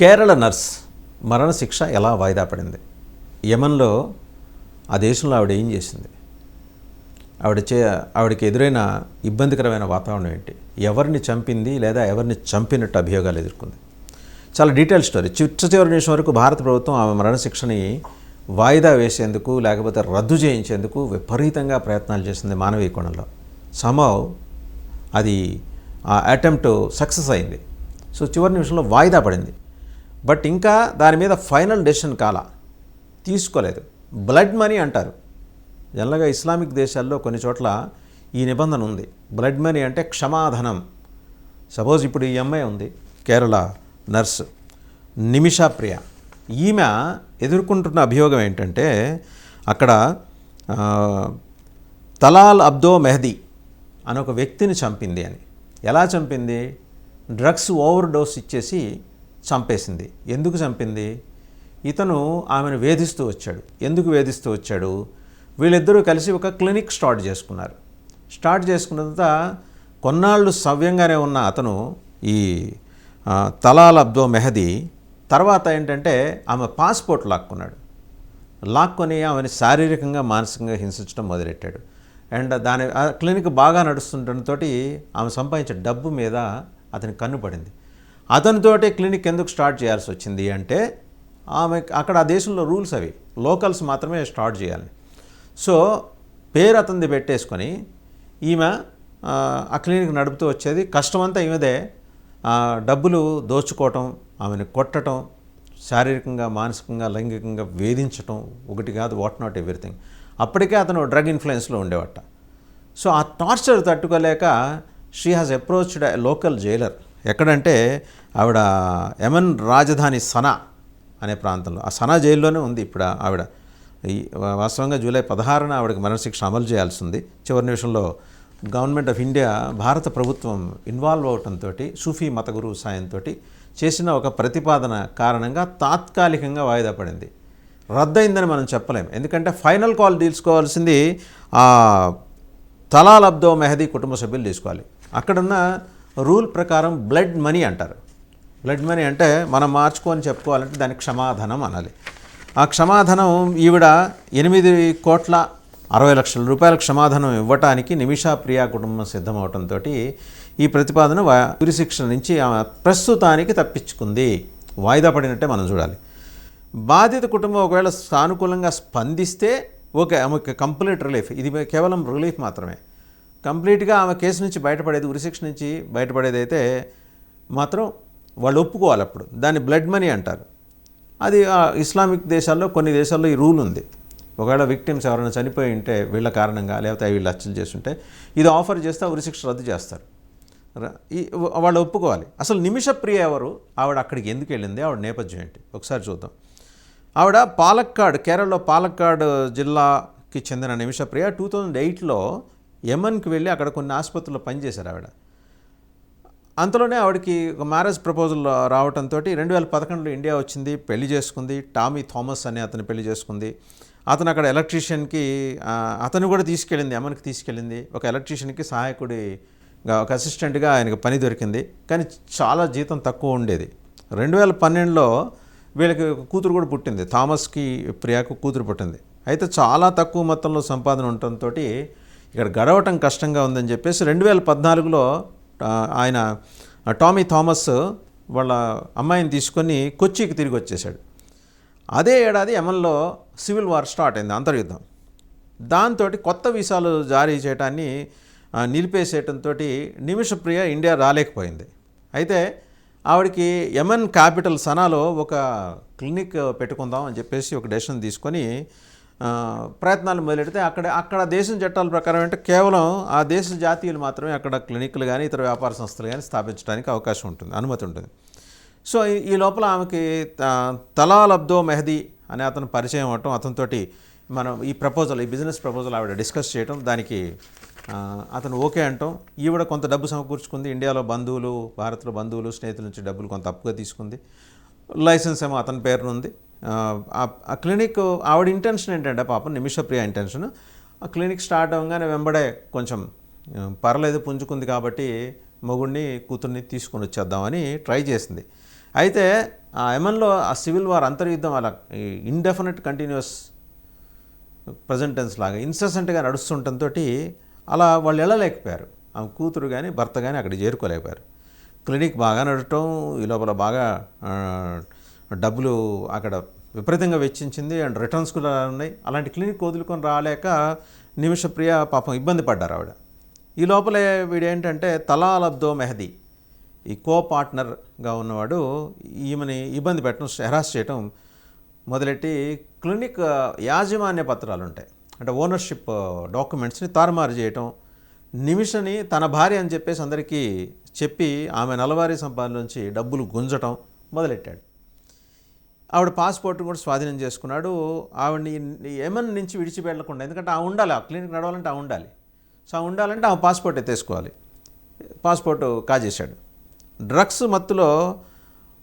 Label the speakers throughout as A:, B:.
A: Kerala nurse మరణశిక్ష ఎలా వాయిదా పడింది? యమన్లో ఆ దేశంలో ఆవిడ ఏం చేసింది? ఆవిడకి ఎదురైన ఇబ్బందికరమైన వాతావరణం ఏంటి? ఎవరిని చంపింది లేదా ఎవరిని చంపినట్టు అభియోగాలు ఎదుర్కొంది? చాలా డీటెయిల్ స్టోరీ. చివరి నిమిషం వరకు భారత ప్రభుత్వం ఆమె మరణశిక్షని వాయిదా వేసేందుకు లేకపోతే రద్దు చేయించేందుకు విపరీతంగా ప్రయత్నాలు చేసింది మానవీయ కోణంలో. సమ్హౌ అది ఆ అటెంప్ట్ సక్సెస్ అయింది. సో చివరి నిమిషంలో వాయిదా పడింది. బట్ ఇంకా దాని మీద ఫైనల్ డెసిషన్ తీసుకోలేదు. బ్లడ్ మనీ అంటారు. జనరల్గా ఇస్లామిక్ దేశాల్లో కొన్ని చోట్ల ఈ నిబంధన ఉంది. బ్లడ్ మనీ అంటే క్షమాధనం. సపోజ్ ఇప్పుడు ఈ అమ్మాయి ఉంది, కేరళ నర్సు నిమిషా ప్రియ. ఈమె ఎదుర్కొంటున్న అభియోగం ఏంటంటే అక్కడ తలాల్ అబ్దో మెహదీ అని ఒక వ్యక్తిని చంపింది అని. ఎలా చంపింది? డ్రగ్స్ ఓవర్ డోస్ ఇచ్చేసి చంపేసింది. ఎందుకు చంపింది? ఇతను ఆమెను వేధిస్తూ వచ్చాడు. ఎందుకు వేధిస్తూ వచ్చాడు? వీళ్ళిద్దరూ కలిసి ఒక క్లినిక్ స్టార్ట్ చేసుకున్నారు. స్టార్ట్ చేసుకున్న తర్వాత కొన్నాళ్ళు సవ్యంగానే ఉన్న అతను ఈ తలాల్ అబ్దో మెహదీ తర్వాత ఏంటంటే ఆమె పాస్పోర్ట్ లాక్కొని ఆమెను శారీరకంగా మానసికంగా హింసించడం మొదలెట్టాడు. అండ్ దాని క్లినిక్ బాగా నడుస్తుండటంతో ఆమె సంపాదించే డబ్బు మీద అతని కన్ను పడింది. అతనితోటే క్లినిక్ ఎందుకు స్టార్ట్ చేయాల్సి వచ్చింది అంటే ఆమె అక్కడ ఆ దేశంలో రూల్స్ అవి, లోకల్స్ మాత్రమే స్టార్ట్ చేయాలి. సో పేరు అతనిది పెట్టేసుకొని ఈమె ఆ క్లినిక్ నడుపుతూ వచ్చేది. కష్టమంతా ఈమెదే. డబ్బులు దోచుకోవటం, ఆమెను కొట్టడం, శారీరకంగా మానసికంగా లైంగికంగా వేధించటం, ఒకటి కాదు, వాట్ నాట్ ఎవ్రీథింగ్. అప్పటికే అతను డ్రగ్ ఇన్ఫ్లుయెన్స్లో ఉండేవాట. సో ఆ టార్చర్ తట్టుకోలేక she has approached local Jailer. ఎక్కడంటే ఆవిడ యమన్ రాజధాని సనా అనే ప్రాంతంలో, ఆ సనా జైల్లోనే ఉంది ఇప్పుడు ఆవిడ. ఈ వాస్తవంగా జూలై 16న ఆవిడకి మరణశిక్ష అమలు చేయాల్సి ఉంది. చివరి నిమిషంలో గవర్నమెంట్ ఆఫ్ ఇండియా, భారత ప్రభుత్వం ఇన్వాల్వ్ అవడంతో, సూఫీ మత గురువు సాయంతో చేసిన ఒక ప్రతిపాదన కారణంగా తాత్కాలికంగా వాయిదా పడింది. రద్దయిందని మనం చెప్పలేం. ఎందుకంటే ఫైనల్ కాల్ తీసుకోవాల్సింది తలాల్ అబ్దో మెహదీ కుటుంబ సభ్యులు తీసుకోవాలి. అక్కడున్న రూల్ ప్రకారం బ్లడ్ మనీ అంటారు. బ్లడ్ మనీ అంటే మనం మార్చుకొని చెప్పుకోవాలంటే దానికి క్షమాధనం అనాలి. ఆ క్షమాధనం ఈవిడ 8,60,00,000 రూపాయల క్షమాధనం ఇవ్వటానికి నిమిషా ప్రియా కుటుంబం సిద్ధమవటంతో ఈ ప్రతిపాదన ఉరిశిక్ష నుంచి ఆమె ప్రస్తుతానికి తప్పించుకుంది. వాయిదా పడినట్టే మనం చూడాలి. బాధిత కుటుంబం ఒకవేళ సానుకూలంగా స్పందిస్తే ఓకే, ఆమెకి కంప్లీట్ రిలీఫ్. ఇది కేవలం రిలీఫ్ మాత్రమే. కంప్లీట్గా ఆమె కేసు నుంచి బయటపడేది, ఉరిశిక్ష నుంచి బయటపడేది అయితే మాత్రం వాళ్ళు ఒప్పుకోవాలి. అప్పుడు దాన్ని బ్లడ్ మనీ అంటారు. అది ఇస్లామిక్ దేశాల్లో, కొన్ని దేశాల్లో ఈ రూల్ ఉంది. ఒకవేళ విక్టిమ్స్ ఎవరైనా చనిపోయి ఉంటే వీళ్ళ కారణంగా, లేకపోతే వీళ్ళు హత్యలు చేస్తుంటే ఇది ఆఫర్ చేస్తే ఉరిశిక్ష రద్దు చేస్తారు. వాళ్ళు ఒప్పుకోవాలి. అసలు నిమిష ప్రియ ఎవరు? ఆవిడ అక్కడికి ఎందుకు వెళ్ళింది? ఆవిడ నేపథ్యం ఏంటి? ఒకసారి చూద్దాం. ఆవిడ పాలక్కాడ్, కేరళలో పాలక్కాడ్ జిల్లాకి చెందిన నిమిష ప్రియ 2008లో యమన్కి వెళ్ళి అక్కడ కొన్ని ఆసుపత్రుల్లో పనిచేశారు ఆవిడ. అంతలోనే ఆవిడకి ఒక మ్యారేజ్ ప్రపోజల్ రావడంతో 2011లో ఇండియా వచ్చింది, పెళ్లి చేసుకుంది. టామీ థామస్ అనే అతను పెళ్లి చేసుకుంది. అతను అక్కడ ఎలక్ట్రీషియన్కి, అతను కూడా తీసుకెళ్ళింది, యమన్కి తీసుకెళ్ళింది. ఒక ఎలక్ట్రీషియన్కి సహాయకుడిగా, ఒక అసిస్టెంట్గా ఆయనకు పని దొరికింది. కానీ చాలా జీతం తక్కువ ఉండేది. 2012లో వీళ్ళకి కూతురు కూడా పుట్టింది. థామస్కి ప్రియాకు కూతురు పుట్టింది. అయితే చాలా తక్కువ మొత్తంలో సంపాదన ఉండటంతో ఇక్కడ గడవటం కష్టంగా ఉందని చెప్పేసి 2014లో ఆయన టామీ థామస్ వాళ్ళ అమ్మాయిని తీసుకొని కొచ్చికి తిరిగి వచ్చేసాడు. అదే ఏడాది యమన్లో సివిల్ వార్ స్టార్ట్ అయింది, అంతర్యుద్ధం. దాంతో కొత్త వీసాలు జారీ చేయడాన్ని నిలిపేసేయడంతో నిమిష ప్రియ ఇండియా రాలేకపోయింది. అయితే ఆవిడకి యమన్ క్యాపిటల్ సనాలో ఒక క్లినిక్ పెట్టుకుందాం అని చెప్పేసి ఒక డెసిషన్ తీసుకొని ప్రయత్నాలు మొదలెడితే అక్కడ దేశం చట్టాల ప్రకారం అంటే కేవలం ఆ దేశ జాతీయులు మాత్రమే అక్కడ క్లినిక్లు కానీ ఇతర వ్యాపార సంస్థలు కానీ స్థాపించడానికి అవకాశం ఉంటుంది, అనుమతి ఉంటుంది. సో ఈ లోపల ఆమెకి తలాల్ అబ్దో మెహదీ అనే అతను పరిచయం అవ్వటం, అతనితోటి మనం ఈ బిజినెస్ ప్రపోజల్ ఆవిడ డిస్కస్ చేయటం, దానికి అతను ఓకే అంటాం. ఈవిడ కొంత డబ్బు సమకూర్చుకుంది. ఇండియాలో బంధువులు, భారత్లో బంధువులు, స్నేహితుల నుంచి డబ్బులు కొంత అప్పుగా తీసుకుంది. లైసెన్స్ ఏమో అతని పేరున ఉంది. ఆ క్లినిక్ ఆవిడ ఇంటెన్షన్ ఏంటంటే పాపం నిమిష ప్రియ ఇంటెన్షన్, ఆ క్లినిక్ స్టార్ట్ అవ్వగానే వెంబడే కొంచెం పర్లేదు పుంజుకుంది కాబట్టి మొగుడిని కూతుర్ని తీసుకొని వచ్చేద్దామని ట్రై చేసింది. అయితే ఆ యెమెన్లో ఆ సివిల్ వార్ అంతర్యుద్ధం అలా ఇండెఫినెట్ కంటిన్యూస్ ప్రజెంట్ టెన్స్ లాగా ఇన్సెసెంట్గా నడుస్తుండటంతో అలా వాళ్ళు వెళ్ళలేకపోయారు. ఆమె కూతురు కానీ భర్త కానీ అక్కడ చేరుకోలేకపోయారు. క్లినిక్ బాగా నడటం, ఈ లోపల బాగా డబ్బులు అక్కడ విపరీతంగా వెచ్చించింది అండ్ రిటర్న్స్ కూడా ఉన్నాయి. అలాంటి క్లినిక్ వదులుకొని రాలేక నిమిషప్రియ పాపం ఇబ్బంది పడ్డారు ఆవిడ. ఈ లోపలే వీడేంటంటే తలాల్ అబ్దో మెహదీ ఈ కో పార్ట్నర్గా ఉన్నవాడు ఈమెని ఇబ్బంది పెట్టడం, హెరాస్ చేయటం మొదలెట్టి క్లినిక్ యాజమాన్య పత్రాలు ఉంటాయి అంటే ఓనర్షిప్ డాక్యుమెంట్స్ని తారుమారు చేయటం, నిమిషని తన భార్య అని చెప్పేసి అందరికీ చెప్పి ఆమె నెలవారీ సంపాదన నుంచి డబ్బులు గుంజటం మొదలెట్టాడు. ఆవిడ పాస్పోర్ట్ కూడా స్వాధీనం చేసుకున్నాడు. ఆవిడని యెమెన్ నుంచి విడిచిపెట్టకుండా, ఎందుకంటే ఆ ఉండాలి, ఆ క్లినిక్ నడవాలంటే ఆ ఉండాలి. సో ఆ ఉండాలంటే ఆ పాస్పోర్ట్ ఎత్తేసుకోవాలి. పాస్పోర్ట్ కాజేశాడు. డ్రగ్స్ మత్తులో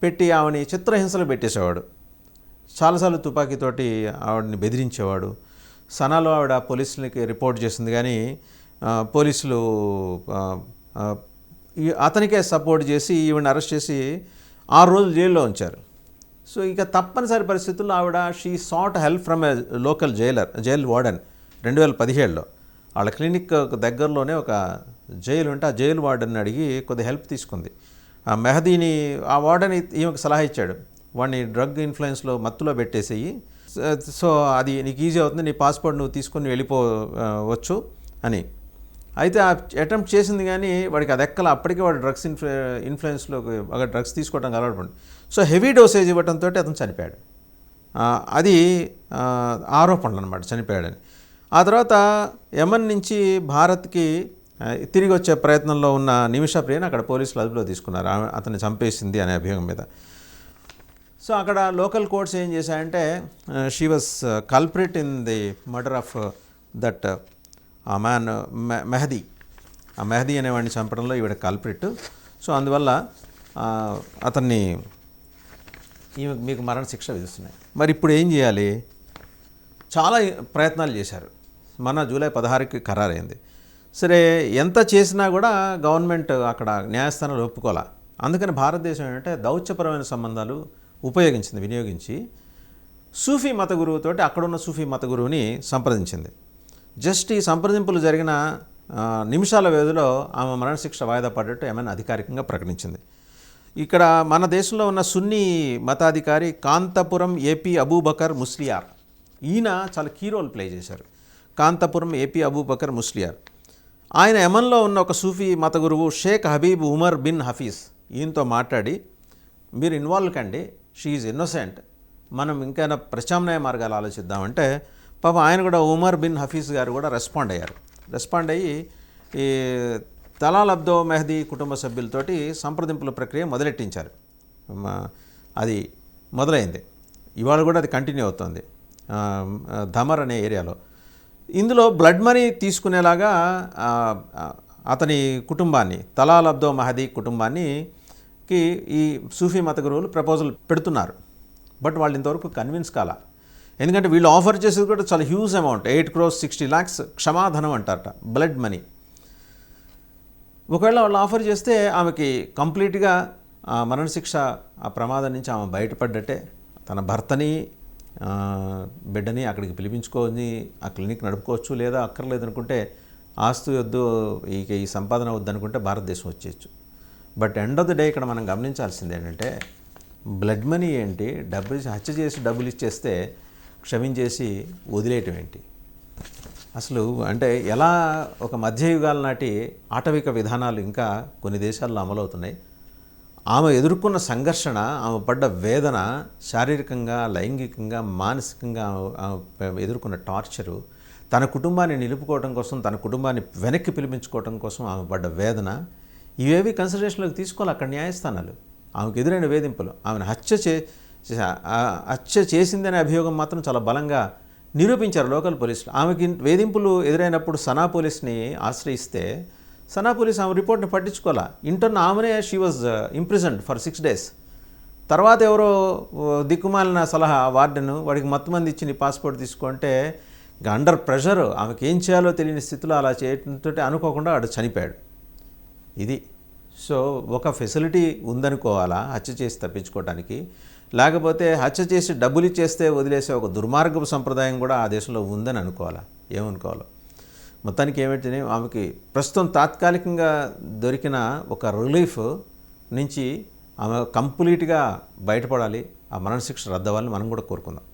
A: పెట్టి ఆవిడని చిత్రహింసలు పెట్టేసేవాడు. చాలాసార్లు తుపాకీతోటి ఆవిడని బెదిరించేవాడు. సనాలో ఆవిడ పోలీసులకి రిపోర్ట్ చేసింది, కానీ పోలీసులు అతనికే సపోర్ట్ చేసి ఈవిడని అరెస్ట్ చేసి 6 రోజులు జైల్లో ఉంచారు. సో ఇక తప్పనిసరి పరిస్థితుల్లో ఆవిడ she sought help from a local jail warden 2017లో. వాళ్ళ క్లినిక్ దగ్గరలోనే ఒక జైలు ఉంటే ఆ జైలు వార్డెన్ అడిగి కొద్ది హెల్ప్ తీసుకుంది. ఆ మెహదీని ఆ వార్డెన్ ఈమెకు సలహా ఇచ్చాడు, వాడిని డ్రగ్ ఇన్ఫ్లుయెన్స్లో మత్తులో పెట్టేసేయి, సో అది నీకు ఈజీ అవుతుంది, నీ పాస్పోర్ట్ నువ్వు తీసుకొని వెళ్ళిపోవచ్చు అని. అయితే ఆ అటెంప్ట్ చేసింది, కానీ వాడికి అది ఎక్కల. అప్పటికే వాడు డ్రగ్స్ ఇన్ఫ్లుయెన్స్లో బాగా డ్రగ్స్ తీసుకోవడానికి అలవాటు పడింది. సో హెవీ డోసేజ్ ఇవ్వడంతో అతను చనిపోయాడు. అది ఆరోపణలు అనమాట, చనిపోయాడని. ఆ తర్వాత యెమెన్ నుంచి భారత్కి తిరిగి వచ్చే ప్రయత్నంలో ఉన్న నిమిషప్రియని అక్కడ పోలీసులు అదుపులో తీసుకున్నారు, అతన్ని చంపేసింది అనే అభియోగం మీద. సో అక్కడ లోకల్ కోర్ట్స్ ఏం చేశాయంటే she was culprit in the murder of that ఆ మ్యాన్ మెహదీ. ఆ మెహదీ అనేవాడిని చంపడంలో ఈవిడ కల్ప్రిట్. సో అందువల్ల అతన్ని మీకు మరణశిక్ష విధిస్తున్నాయి. మరి ఇప్పుడు ఏం చేయాలి? చాలా ప్రయత్నాలు చేశారు. మన జూలై 16కి ఖరారైంది. సరే, ఎంత చేసినా కూడా గవర్నమెంట్ అక్కడ న్యాయస్థానాలు ఒప్పుకోలే. అందుకని భారతదేశం ఏంటంటే దౌత్యపరమైన సంబంధాలు వినియోగించి సూఫీ మత గురువుతోటి, అక్కడున్న సూఫీ మత గురువుని సంప్రదించింది. జస్ట్ ఈ సంప్రదింపులు జరిగిన నిమిషాల వ్యవధిలో ఆమె మరణశిక్ష వాయిదా పడ్డట్టు యెమెన్ అధికారికంగా ప్రకటించింది. ఇక్కడ మన దేశంలో ఉన్న సున్నీ మతాధికారి కాంతపురం ఏపీ అబూబకర్ ముస్లియార్, ఈయన చాలా కీ రోల్ ప్లే చేశారు. కాంతపురం ఏపీ అబూబకర్ ముస్లియార్ ఆయన యెమెన్లో ఉన్న ఒక సూఫీ మత గురువు షేక్ హబీబ్ ఉమర్ బిన్ హఫీజ్, ఈయనతో మాట్లాడి మీరు ఇన్వాల్వ్ కండి, షీ ఈజ్ ఇన్నోసెంట్, మనం ఇంకైనా ప్రత్యామ్నాయ మార్గాలు ఆలోచిద్దామంటే పాపం ఆయన కూడా ఉమర్ బిన్ హఫీజ్ గారు కూడా రెస్పాండ్ అయ్యి ఈ తలాల్ అబ్దో మెహదీ కుటుంబ సభ్యులతోటి సంప్రదింపుల ప్రక్రియ మొదలెట్టించారు. అది మొదలైంది, ఇవాళ కూడా అది కంటిన్యూ అవుతుంది ధమర్ అనే ఏరియాలో. ఇందులో బ్లడ్ మనీ తీసుకునేలాగా అతని కుటుంబాన్ని, తలాల్ అబ్దో మెహదీ కుటుంబానికి ఈ సూఫీ మత గురువులు ప్రపోజల్ పెడుతున్నారు. బట్ వాళ్ళు ఇంతవరకు కన్విన్స్ కాలా. ఎందుకంటే వీళ్ళు ఆఫర్ చేసేది కూడా చాలా హ్యూజ్ అమౌంట్, 8,60,00,000 క్షమాధనం అంటారట, బ్లడ్ మనీ. ఒకవేళ వాళ్ళు ఆఫర్ చేస్తే ఆమెకి కంప్లీట్గా మరణశిక్ష ఆ ప్రమాదం నుంచి ఆమె బయటపడ్డట్టే. తన భర్తని బిడ్డని అక్కడికి పిలిపించుకొని ఆ క్లినిక్ నడుపుకోవచ్చు, లేదా అక్కర్లేదనుకుంటే ఆస్తు వద్దు, ఈ సంపాదన వద్దనుకుంటే భారతదేశం వచ్చేయచ్చు. But end of the day ఇక్కడ మనం గమనించాల్సింది ఏంటంటే బ్లడ్ మనీ ఏంటి, హత్య చేసి డబ్బులు ఇచ్చేస్తే క్షమించేసి వదిలేయటం ఏంటి? అసలు అంటే ఎలా ఒక మధ్యయుగాల నాటి ఆటవిక విధానాలు ఇంకా కొన్ని దేశాల్లో అమలవుతున్నాయి. ఆమె ఎదుర్కొన్న సంఘర్షణ, ఆమె పడ్డ వేదన, శారీరకంగా, లైంగికంగా, మానసికంగా ఆమె ఎదుర్కొన్న టార్చరు, తన కుటుంబాన్ని నిలుపుకోవడం కోసం, తన కుటుంబాన్ని వెనక్కి పిలిపించుకోవడం కోసం ఆమె పడ్డ వేదన, ఇవేవి కన్సిడరేషన్లోకి తీసుకోవాలి అక్కడ న్యాయస్థానాలు. ఆమెకు ఎదురైన వేధింపులు, ఆమెను హత్య చేసిందనే అభియోగం మాత్రం చాలా బలంగా నిరూపించారు లోకల్ పోలీసులు. ఆమెకి వేధింపులు ఎదురైనప్పుడు సనా పోలీస్ని ఆశ్రయిస్తే సనా పోలీస్ ఆమె రిపోర్ట్ని పట్టించుకోవాలా. ఇంటర్న ఆమెనే she was imprisoned for 6 days. తర్వాత ఎవరో దిక్కుమాలిన సలహా వార్డెను వాడికి మత్తుమంది ఇచ్చి నీ పాస్పోర్ట్ తీసుకుంటే అండర్ ప్రెషర్ ఆమెకి ఏం చేయాలో తెలియని స్థితిలో అలా చేయడంతో అనుకోకుండా వాడు చనిపోయాడు. ఇది సో ఒక ఫెసిలిటీ ఉందనుకోవాలా హత్య చేసి తప్పించుకోవడానికి, లేకపోతే హత్య చేసి డబ్బులు ఇచ్చేస్తే వదిలేసే ఒక దుర్మార్గపు సంప్రదాయం కూడా ఆ దేశంలో ఉందని అనుకోవాలా, ఏమనుకోవాలో. మొత్తానికి ఏమిటంటే ఆమెకి ప్రస్తుతం తాత్కాలికంగా దొరికిన ఒక రిలీఫ్ నుంచి ఆమె కంప్లీట్గా బయటపడాలి, ఆ మరణశిక్ష రద్దవ్వాలని మనం కూడా కోరుకుందాం.